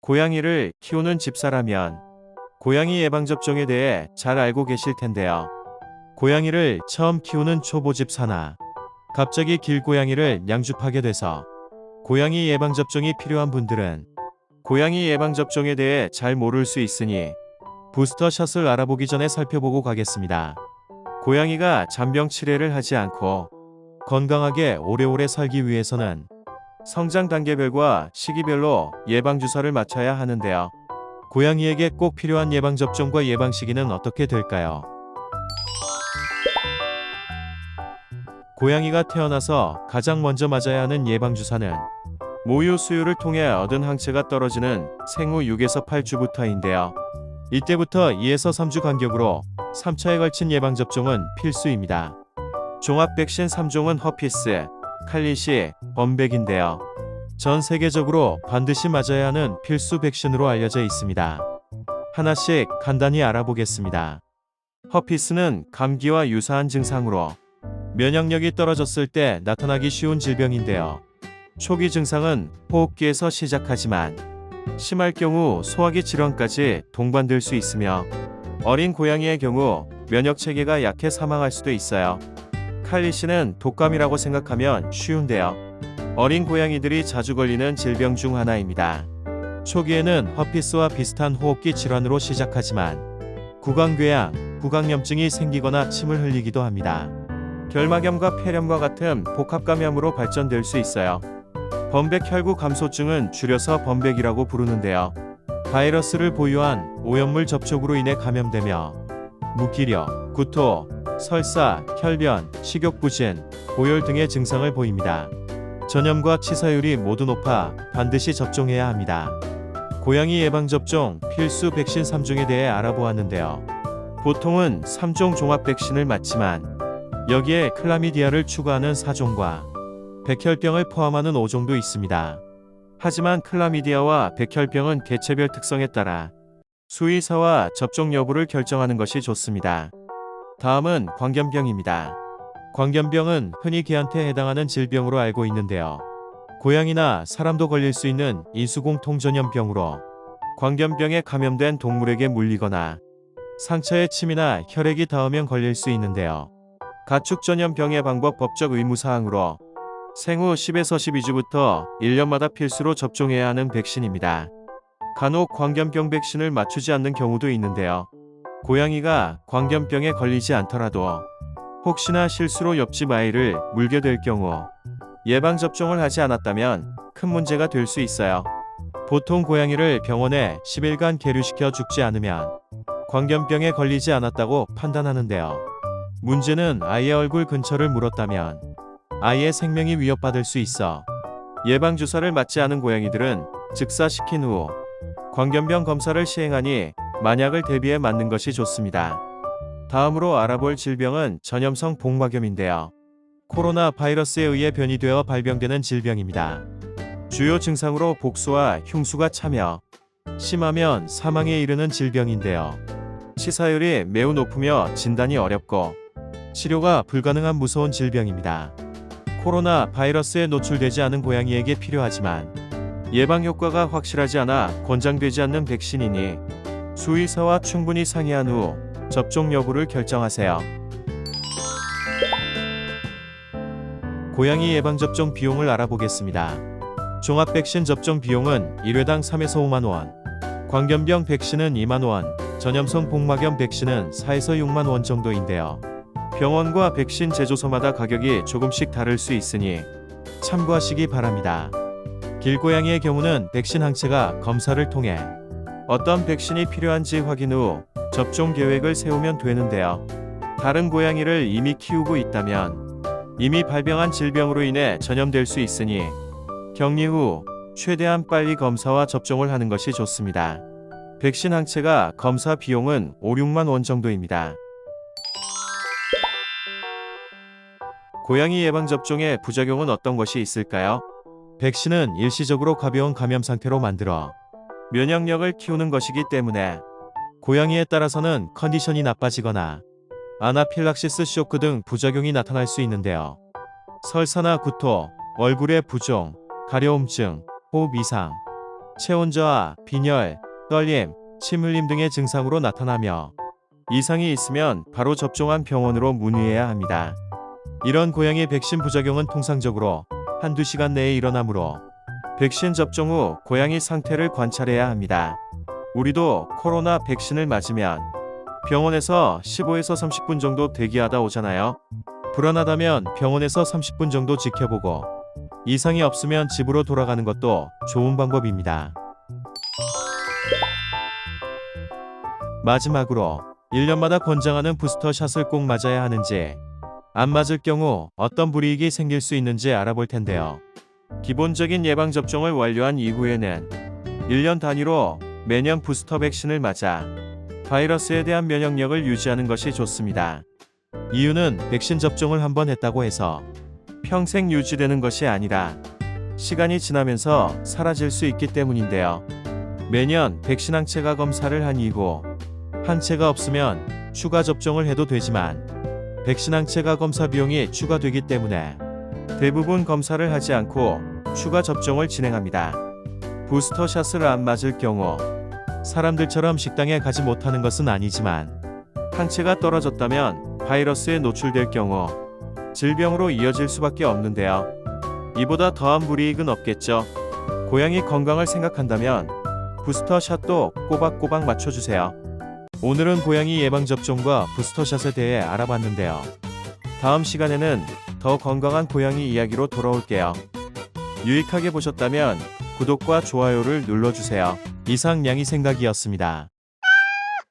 고양이를 키우는 집사라면 고양이 예방접종에 대해 잘 알고 계실 텐데요. 고양이를 처음 키우는 초보 집사나 갑자기 길고양이를 양육하게 돼서 고양이 예방접종이 필요한 분들은 고양이 예방접종에 대해 잘 모를 수 있으니 부스터샷을 알아보기 전에 살펴보고 가겠습니다. 고양이가 잔병 치레를 하지 않고 건강하게 오래오래 살기 위해서는 성장 단계별과 시기별로 예방주사를 맞춰야 하는데요. 고양이에게 꼭 필요한 예방접종과 예방 시기는 어떻게 될까요? 고양이가 태어나서 가장 먼저 맞아야 하는 예방주사는 모유 수유를 통해 얻은 항체가 떨어지는 생후 6에서 8주부터인데요. 이때부터 2에서 3주 간격으로 3차에 걸친 예방접종은 필수입니다. 종합 백신 3종은 허피스, 칼리시, 범백인데요. 전 세계적으로 반드시 맞아야 하는 필수 백신으로 알려져 있습니다. 하나씩 간단히 알아보겠습니다. 허피스는 감기와 유사한 증상으로 면역력이 떨어졌을 때 나타나기 쉬운 질병인데요. 초기 증상은 호흡기에서 시작하지만 심할 경우 소화기 질환까지 동반될 수 있으며 어린 고양이의 경우 면역 체계가 약해 사망할 수도 있어요. 칼리시는 독감이라고 생각하면 쉬운데요. 어린 고양이들이 자주 걸리는 질병 중 하나입니다. 초기에는 허피스와 비슷한 호흡기 질환으로 시작하지만 구강궤양, 구강염증이 생기거나 침을 흘리기도 합니다. 결막염과 폐렴과 같은 복합감염으로 발전될 수 있어요. 범백혈구 감소증은 줄여서 범백이라고 부르는데요. 바이러스를 보유한 오염물 접촉으로 인해 감염되며 무기력, 구토, 설사, 혈변, 식욕부진, 고열 등의 증상을 보입니다. 전염과 치사율이 모두 높아 반드시 접종해야 합니다. 고양이 예방접종 필수 백신 3종에 대해 알아보았는데요. 보통은 3종 종합 백신을 맞지만 여기에 클라미디아를 추가하는 4종과 백혈병을 포함하는 5종도 있습니다. 하지만 클라미디아와 백혈병은 개체별 특성에 따라 수의사와 접종 여부를 결정하는 것이 좋습니다. 다음은 광견병입니다. 광견병은 흔히 개한테 해당하는 질병으로 알고 있는데요. 고양이나 사람도 걸릴 수 있는 인수공통 전염병으로 광견병에 감염된 동물에게 물리거나 상처에 침이나 혈액이 닿으면 걸릴 수 있는데요. 가축 전염병의 방법 법적 의무사항으로 생후 10에서 12주부터 1년마다 필수로 접종해야 하는 백신입니다. 간혹 광견병 백신을 맞추지 않는 경우도 있는데요. 고양이가 광견병에 걸리지 않더라도 혹시나 실수로 옆집 아이를 물게 될 경우 예방접종을 하지 않았다면 큰 문제가 될 수 있어요. 보통 고양이를 병원에 10일간 계류시켜 죽지 않으면 광견병에 걸리지 않았다고 판단하는데요. 문제는 아이의 얼굴 근처를 물었다면 아이의 생명이 위협받을 수 있어 예방주사를 맞지 않은 고양이들은 즉사시킨 후 광견병 검사를 시행하니 만약을 대비해 맞는 것이 좋습니다. 다음으로 알아볼 질병은 전염성 복막염인데요. 코로나 바이러스에 의해 변이되어 발병되는 질병입니다. 주요 증상으로 복수와 흉수가 차며 심하면 사망에 이르는 질병인데요. 치사율이 매우 높으며 진단이 어렵고 치료가 불가능한 무서운 질병입니다. 코로나 바이러스에 노출되지 않은 고양이에게 필요하지만 예방 효과가 확실하지 않아 권장되지 않는 백신이니 수의사와 충분히 상의한 후 접종 여부를 결정하세요. 고양이 예방접종 비용을 알아보겠습니다. 종합 백신 접종 비용은 1회당 3에서 5만원, 광견병 백신은 2만원, 전염성 복막염 백신은 4에서 6만원 정도인데요. 병원과 백신 제조소마다 가격이 조금씩 다를 수 있으니 참고하시기 바랍니다. 길고양이의 경우는 백신 항체가 검사를 통해 어떤 백신이 필요한지 확인 후 접종 계획을 세우면 되는데요. 다른 고양이를 이미 키우고 있다면 이미 발병한 질병으로 인해 전염될 수 있으니 격리 후 최대한 빨리 검사와 접종을 하는 것이 좋습니다. 백신 항체가 검사 비용은 5, 6만 원 정도입니다. 고양이 예방접종의 부작용은 어떤 것이 있을까요? 백신은 일시적으로 가벼운 감염 상태로 만들어 면역력을 키우는 것이기 때문에 고양이에 따라서는 컨디션이 나빠지거나 아나필락시스 쇼크 등 부작용이 나타날 수 있는데요. 설사나 구토, 얼굴의 부종, 가려움증, 호흡 이상, 체온 저하, 빈혈, 떨림, 침 흘림 등의 증상으로 나타나며 이상이 있으면 바로 접종한 병원으로 문의해야 합니다. 이런 고양이 백신 부작용은 통상적으로 한두 시간 내에 일어나므로 백신 접종 후 고양이 상태를 관찰해야 합니다. 우리도 코로나 백신을 맞으면 병원에서 15에서 30분 정도 대기하다 오잖아요. 불안하다면 병원에서 30분 정도 지켜보고 이상이 없으면 집으로 돌아가는 것도 좋은 방법입니다. 마지막으로 1년마다 권장하는 부스터샷을 꼭 맞아야 하는지, 안 맞을 경우 어떤 불이익이 생길 수 있는지 알아볼 텐데요. 기본적인 예방접종을 완료한 이후에는 1년 단위로 매년 부스터 백신을 맞아 바이러스에 대한 면역력을 유지하는 것이 좋습니다. 이유는 백신 접종을 한번 했다고 해서 평생 유지되는 것이 아니라 시간이 지나면서 사라질 수 있기 때문인데요. 매년 백신 항체가 검사를 한 이후 항체가 없으면 추가 접종을 해도 되지만 백신 항체가 검사 비용이 추가되기 때문에 대부분 검사를 하지 않고 추가 접종을 진행합니다. 부스터샷을 안 맞을 경우 사람들처럼 식당에 가지 못하는 것은 아니지만 항체가 떨어졌다면 바이러스에 노출될 경우 질병으로 이어질 수밖에 없는데요. 이보다 더한 불이익은 없겠죠. 고양이 건강을 생각한다면 부스터샷도 꼬박꼬박 맞춰주세요. 오늘은 고양이 예방접종과 부스터샷에 대해 알아봤는데요. 다음 시간에는 더 건강한 고양이 이야기로 돌아올게요. 유익하게 보셨다면 구독과 좋아요를 눌러주세요. 이상 양이 생각이었습니다.